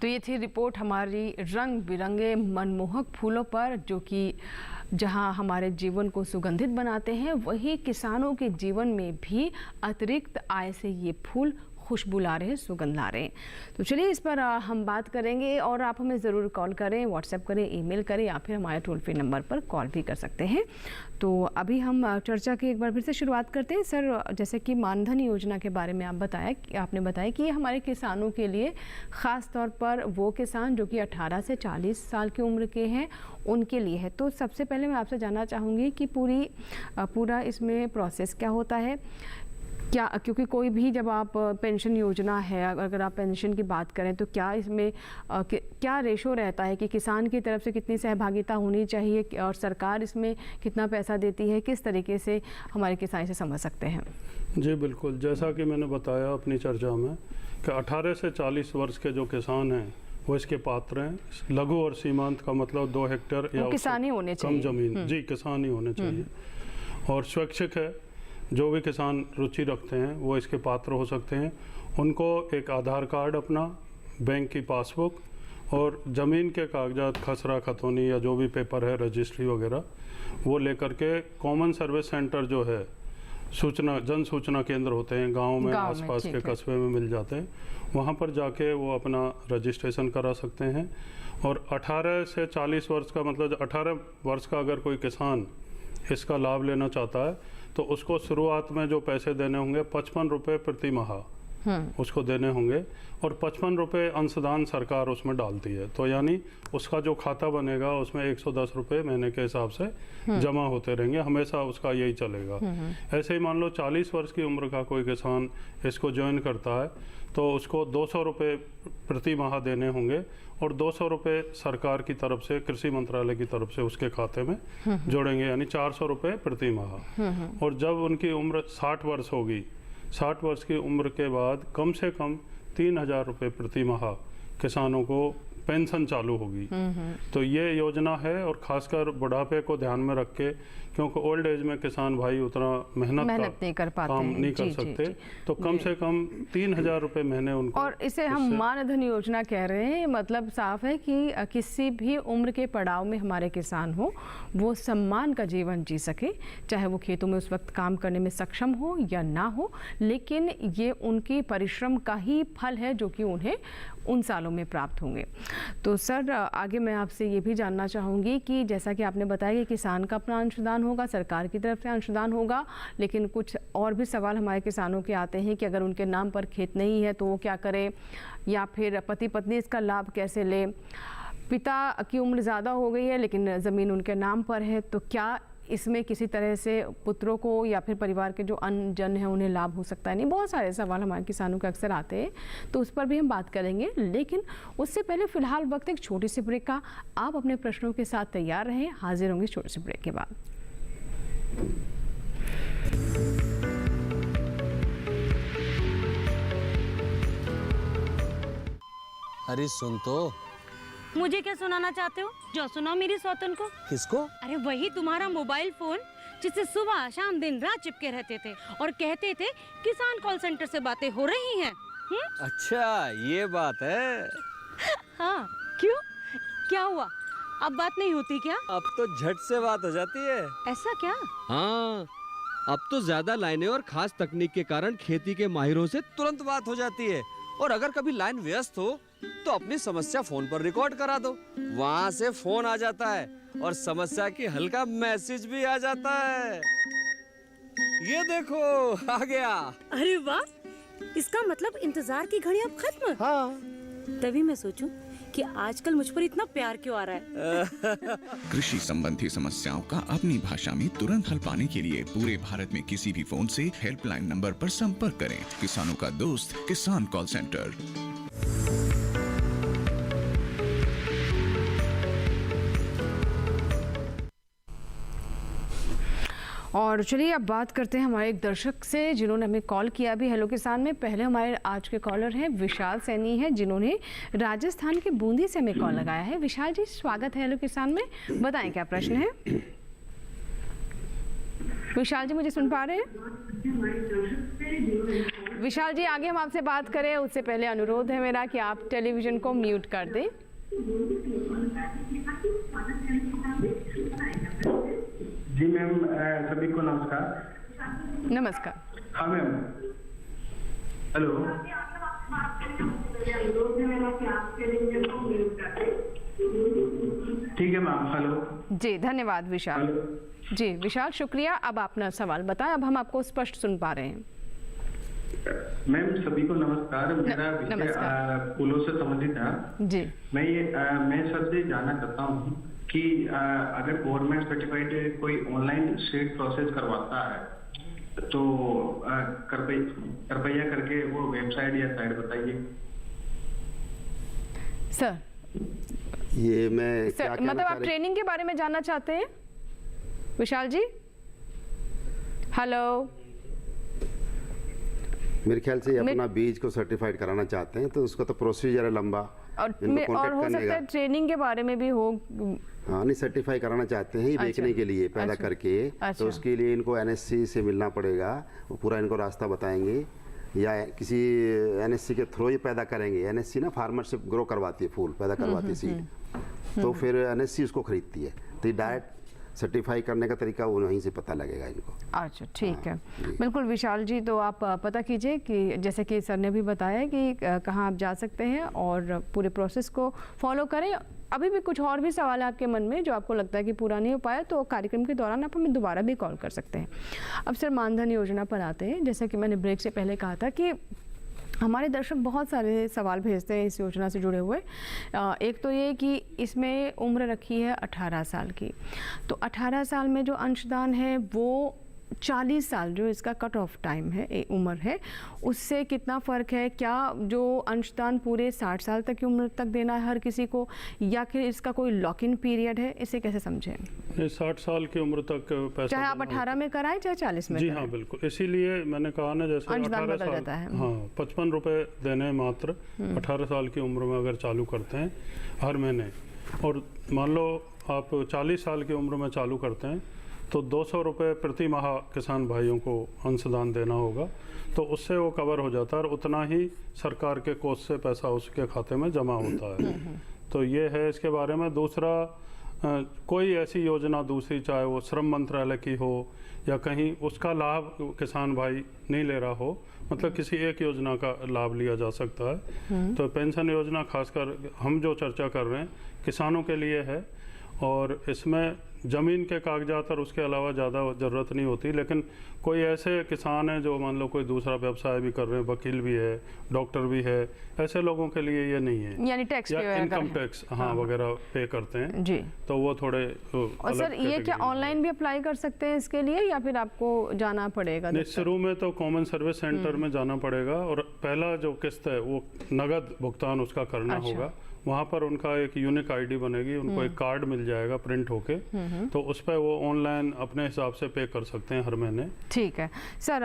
तो ये थी रिपोर्ट हमारी रंग बिरंगे मनमोहक फूलों पर, जो कि जहां हमारे जीवन को सुगंधित बनाते हैं, वही किसानों के जीवन में भी अतिरिक्त आय से ये फूल खुशबू ला रहे हैं, सुगंध ला रहे हैं। तो चलिए इस पर हम बात करेंगे और आप हमें ज़रूर कॉल करें, व्हाट्सएप करें, ईमेल करें या फिर हमारे टोल फ्री नंबर पर कॉल भी कर सकते हैं। तो अभी हम चर्चा की एक बार फिर से शुरुआत करते हैं। सर, जैसे कि मानधन योजना के बारे में आपने बताया कि ये हमारे किसानों के लिए ख़ास तौर पर वो किसान जो कि 18 से 40 साल की उम्र के हैं उनके लिए है। तो सबसे पहले मैं आपसे जानना चाहूँगी कि पूरा इसमें प्रोसेस क्या होता है, क्या, क्योंकि कोई भी जब आप पेंशन योजना है, अगर आप पेंशन की बात करें तो क्या इसमें क्या रेशो रहता है कि किसान की तरफ से कितनी सहभागिता होनी चाहिए और सरकार इसमें कितना पैसा देती है, किस तरीके से हमारे किसान इसे समझ सकते हैं? जी बिल्कुल, जैसा कि मैंने बताया अपनी चर्चा में कि 18 से 40 वर्ष के जो किसान हैं वो इसके पात्र हैं। लघु और सीमांत का मतलब 2 हेक्टेयर या किसान ही होने चाहिए, कम जमीन, जी किसान ही होने चाहिए। और स्वैच्छिक है, जो भी किसान रुचि रखते हैं वो इसके पात्र हो सकते हैं। उनको एक आधार कार्ड, अपना बैंक की पासबुक और ज़मीन के कागजात, खसरा खतौनी या जो भी पेपर है, रजिस्ट्री वगैरह, वो लेकर के कॉमन सर्विस सेंटर जो है, जन सूचना केंद्र होते हैं गांव में, आसपास के कस्बे में मिल जाते हैं, वहां पर जाके वो अपना रजिस्ट्रेशन करा सकते हैं। और 18 से 40 वर्ष का मतलब 18 वर्ष का अगर कोई किसान इसका लाभ लेना चाहता है तो उसको शुरुआत में जो पैसे देने होंगे 55 रुपये प्रति माह उसको देने होंगे, और 55 रुपये अंशदान सरकार उसमें डालती है। तो यानी उसका जो खाता बनेगा उसमें 110 रुपये महीने के हिसाब से जमा होते रहेंगे, हमेशा उसका यही चलेगा। ऐसे ही मान लो 40 वर्ष की उम्र का कोई किसान इसको ज्वाइन करता है तो उसको 200 रुपये प्रति माह देने होंगे, और 200 रुपये सरकार की तरफ से, कृषि मंत्रालय की तरफ से उसके खाते में जोड़ेंगे, यानी 400 रुपये प्रति माह। और जब उनकी उम्र 60 वर्ष होगी, 60 वर्ष की उम्र के बाद कम से कम 3000 रुपये प्रति माह किसानों को पेंशन चालू होगी। तो ये योजना है, और खासकर बुढ़ापे को ध्यान में रख के, क्योंकि ओल्ड एज में किसान भाई उतना मेहनत नहीं कर पाते, काम नहीं कर सकते, तो कम से कम 3000 रुपये महीने उनको। और इसे हम मानधन योजना कह रहे हैं, मतलब साफ है कि किसी भी उम्र के पड़ाव में हमारे किसान हो वो सम्मान का जीवन जी सके, चाहे वो खेतों में उस वक्त काम करने में सक्षम हो या ना हो, लेकिन ये उनकी परिश्रम का ही फल है जो कि उन्हें उन सालों में प्राप्त होंगे। तो सर, आगे मैं आपसे ये भी जानना चाहूँगी कि जैसा कि आपने बताया कि किसान का अपना अंशदान होगा, सरकार की तरफ से अंशदान होगा, लेकिन कुछ और भी सवाल हमारे किसानों के आते हैं कि अगर उनके नाम पर खेत नहीं है तो वो क्या करें, या फिर पति पत्नी इसका लाभ कैसे ले, पिता की उम्र ज़्यादा हो गई है लेकिन ज़मीन उनके नाम पर है, तो क्या इसमें किसी तरह से पुत्रों को या फिर परिवार के जो अन्य जन हैं उन्हें लाभ हो सकता है? नहीं, बहुत सारे सवाल हमारे किसानों के अक्सर आते हैं, तो उस पर भी हम बात करेंगे। लेकिन उससे पहले फ़िलहाल वक्त एक छोटी सी ब्रेक का। आप अपने प्रश्नों के साथ तैयार रहें, हाजिर होंगे छोटी सी ब्रेक के बाद। अरे सुन तो। मुझे क्या सुनाना चाहते हो? जो सुनाओ मेरी सौतन को। किसको? अरे वही तुम्हारा मोबाइल फोन जिससे सुबह शाम दिन रात चिपके रहते थे और कहते थे किसान कॉल सेंटर से बातें हो रही हैं। अच्छा ये बात है। हाँ, क्यों, क्या हुआ? अब बात नहीं होती क्या? अब तो झट से बात हो जाती है। ऐसा क्या? हाँ, अब तो ज्यादा लाइनें और खास तकनीक के कारण खेती के माहिरों से तुरंत बात हो जाती है। और अगर कभी लाइन व्यस्त हो तो अपनी समस्या फोन पर रिकॉर्ड करा दो, वहाँ से फोन आ जाता है और समस्या की हल का मैसेज भी आ जाता है। ये देखो आ गया। अरे वाह, इसका मतलब इंतजार की घड़ी अब खत्म। हाँ। तभी मैं सोचूं कि आजकल मुझ पर इतना प्यार क्यों आ रहा है। कृषि संबंधी समस्याओं का अपनी भाषा में तुरंत हल पाने के लिए पूरे भारत में किसी भी फोन से हेल्पलाइन नंबर पर संपर्क करें। किसानों का दोस्त किसान कॉल सेंटर। और चलिए अब बात करते हैं हमारे एक दर्शक से जिन्होंने हमें कॉल किया भी हेलो किसान में। पहले हमारे आज के कॉलर हैं विशाल सैनी हैं, जिन्होंने राजस्थान के बूंदी से हमें कॉल लगाया है। विशाल जी, स्वागत है हेलो किसान में, बताएं क्या प्रश्न है? विशाल जी, मुझे सुन पा रहे हैं? विशाल जी, आगे हम आपसे बात करें उससे पहले अनुरोध है मेरा कि आप टेलीविज़न को म्यूट कर दें। जी मैम, सभी को नमस्कार। नमस्कार। हाँ मैम, हेलो। ठीक है मैम, हेलो। जी धन्यवाद विशाल। हेलो। जी विशाल, शुक्रिया। अब अपना सवाल बताएं, अब हम आपको स्पष्ट सुन पा रहे हैं। मैम सभी को नमस्कार। मेरा विषय पुलों से संबंधित है। जी मैं सर से जानना चाहता हूँ कि अगर गवर्नमेंट सर्टिफाइड कोई ऑनलाइन शीट प्रोसेस करवाता है तो कृपया करके वो वेबसाइट या साइट बताइए। सर, ये मैं क्या कहना मतलब आप ट्रेनिंग के बारे में जानना चाहते हैं विशाल जी? हेलो, मेरे ख्याल से अपना बीज को सर्टिफाइड कराना चाहते हैं तो उसका तो प्रोसीजर है लंबा, और हो सकता है ट्रेनिंग के बारे में भी हो। हाँ, नहीं सर्टिफाई कराना चाहते हैं बेचने के लिए पैदा करके। तो उसके लिए इनको एनएससी से मिलना पड़ेगा, वो पूरा इनको रास्ता बताएंगे, या किसी एनएससी के थ्रू ही पैदा करेंगे। एनएससी ना फार्मरशिप ग्रो करवाती है, फूल पैदा करवाती है सीड, तो फिर एनएससी उसको खरीदती है। तो डायरेक्ट सर्टिफाई करने का तरीका वो वहीं से पता लगेगा इनको। अच्छा, ठीक है, बिल्कुल विशाल जी। तो आप पता कीजिए कि जैसे कि सर ने भी बताया कि कहाँ आप जा सकते हैं और पूरे प्रोसेस को फॉलो करें। अभी भी कुछ और भी सवाल है आपके मन में जो आपको लगता है कि पूरा नहीं हो पाया, तो कार्यक्रम के दौरान आप हमें दोबारा भी कॉल कर सकते हैं। अब सर मानधन योजना पर आते हैं। जैसे कि मैंने ब्रेक से पहले कहा था कि हमारे दर्शक बहुत सारे सवाल भेजते हैं इस योजना से जुड़े हुए। एक तो ये कि इसमें उम्र रखी है 18 साल की, तो 18 साल में जो अंशदान है वो 40 साल जो इसका कट ऑफ टाइम है, उम्र है, उससे कितना फ़र्क है? क्या जो अंशदान पूरे 60 साल तक की उम्र तक देना है हर किसी को, या फिर इसका कोई लॉक इन पीरियड है? इसे कैसे समझें? 60 साल की उम्र तक पैसा, चाहे आप 18 में कराएं चाहे 40 में जी कराएं। हाँ बिल्कुल, इसीलिए मैंने कहा ना, जैसे 18 साल, हाँ 55 रुपये देने मात्र 18 साल की उम्र में अगर चालू करते हैं हर महीने, और मान लो आप 40 साल की उम्र में चालू करते हैं तो 200 रुपये प्रति माह किसान भाइयों को अंशदान देना होगा, तो उससे वो कवर हो जाता है और उतना ही सरकार के कोष से पैसा उसके खाते में जमा होता है। तो ये है इसके बारे में। दूसरा, कोई ऐसी योजना दूसरी, चाहे वो श्रम मंत्रालय की हो या कहीं, उसका लाभ किसान भाई नहीं ले रहा हो, मतलब किसी एक योजना का लाभ लिया जा सकता है। तो पेंशन योजना खासकर हम जो चर्चा कर रहे हैं किसानों के लिए है, और इसमें ज़मीन के कागजात और उसके अलावा ज़्यादा ज़रूरत नहीं होती। लेकिन कोई ऐसे किसान हैं जो मान लो कोई दूसरा व्यवसाय भी कर रहे हैं, वकील भी है, डॉक्टर भी है, ऐसे लोगों के लिए ये नहीं है, यानी टैक्स या इनकम टैक्स वगैरह पे करते हैं जी, तो वो थोड़े और सर ये क्या ऑनलाइन भी अप्लाई कर सकते हैं इसके लिए, या फिर आपको जाना पड़ेगा? शुरू में तो कॉमन सर्विस सेंटर में जाना पड़ेगा, और पहला जो किस्त है वो नगद भुगतान उसका करना होगा। वहाँ पर उनका एक यूनिक आईडी बनेगी, उनको एक कार्ड मिल जाएगा प्रिंट होके, तो उस पर वो ऑनलाइन अपने हिसाब से पे कर सकते हैं हर महीने। ठीक है सर।